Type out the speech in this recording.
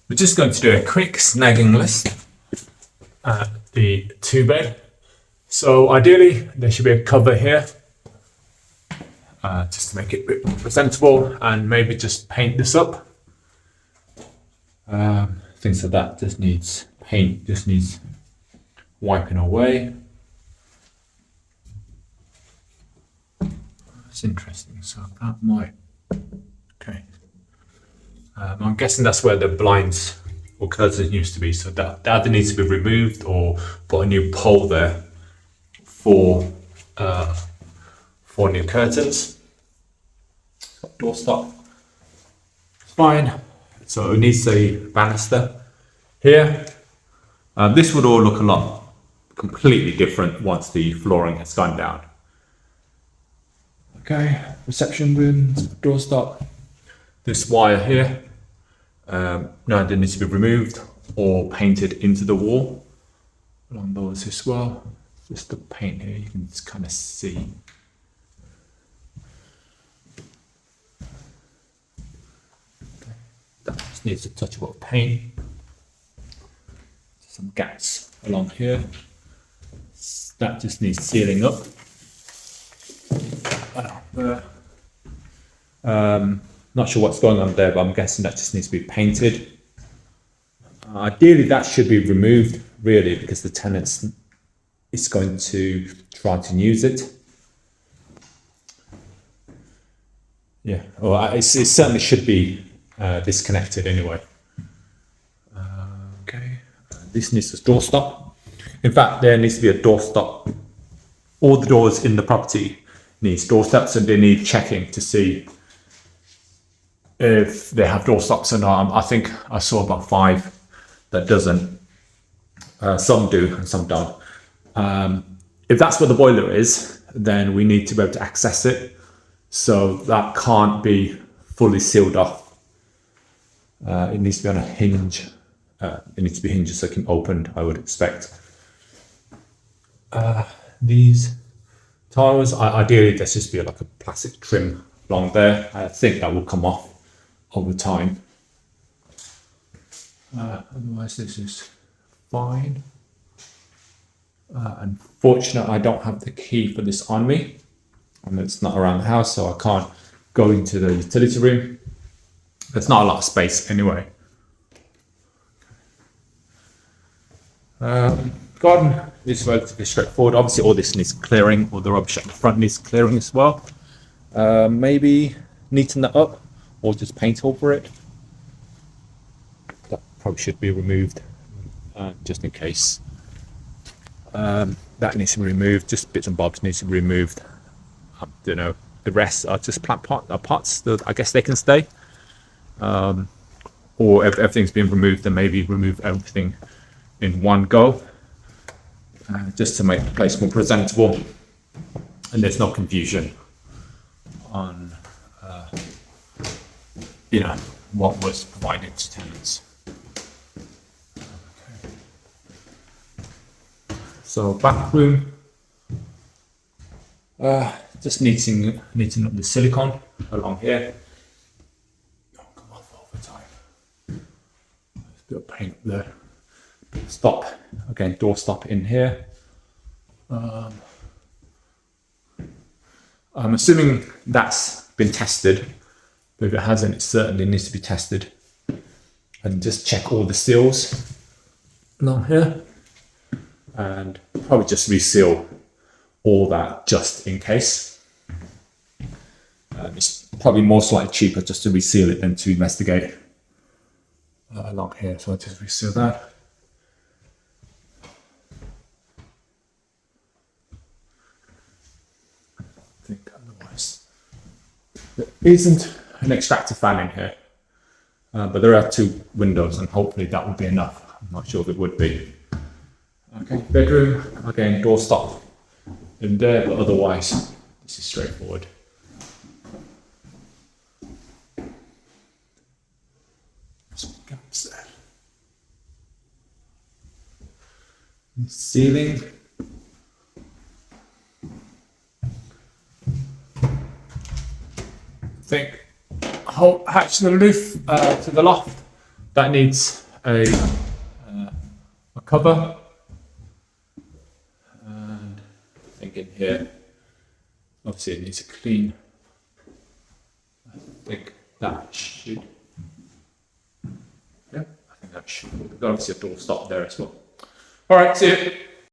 We're just going to do a quick snagging list at the 2-bed. So ideally there should be a cover here, just to make it a bit more presentable, and maybe just paint this up. Things like that just needs paint, just needs wiping away. That's interesting, so that might, okay. I'm guessing that's where the blinds or curtains used to be, so that either needs to be removed or put a new pole there for new curtains. Doorstop, fine. So it needs a banister here. This would all look a lot completely different once the flooring has gone down. Okay, reception room, doorstop. This wire here, now it needs to be removed or painted into the wall along those as well. Just the paint here, you can just kind of see. That just needs a touch of paint. Some gaps along here. That just needs sealing up. Not sure what's going on there, but I'm guessing that just needs to be painted. Ideally, that should be removed, really, because the tenant is going to try to use it. Yeah, well, it certainly should be disconnected anyway. Okay, this needs a doorstop. In fact, there needs to be a doorstop. All the doors in the property needs doorsteps, and they need checking to see if they have doorstops or not. I think I saw about 5 that doesn't. Some do and some don't. If that's where the boiler is, then we need to be able to access it. So that can't be fully sealed off. It needs to be on a hinge. It needs to be hinged so it can open, I would expect. These tiles, ideally there should be like a plastic trim along there. I think that will come off over time. Otherwise this is fine. Unfortunately, I don't have the key for this on me, and it's not around the house, so I can't go into the utility room. There's not a lot of space anyway. Garden is relatively straightforward. Obviously all this needs clearing, all the rubbish at the front needs clearing as well. Maybe neaten that up or just paint over it. That probably should be removed, just in case. That needs to be removed, just bits and bobs needs to be removed. I don't know, the rest are just plant pots that I guess they can stay. Or if everything's been removed, then maybe remove everything in one go, just to make the place more presentable and there's no confusion on what was provided to tenants. Okay. So bathroom, just neating up the silicone along here. Don't come off over time. There's a bit of paint there. Stop again, doorstop in here. I'm assuming that's been tested, but if it hasn't, it certainly needs to be tested. And just check all the seals along here, and probably just reseal all that just in case. It's probably most likely cheaper just to reseal it than to investigate along here. So I'll just reseal that. There isn't an extractor fan in here, but there are 2 windows, and hopefully that would be enough. I'm not sure if it would be. Okay, bedroom, again, doorstop in there, but otherwise this is straightforward. Some gaps there. Ceiling. I think hatch to the roof, to the loft, that needs a cover, and I think in here, obviously it needs a clean. I think that should, yeah, I think that should. We've got obviously a door stop there as well. All right, see you.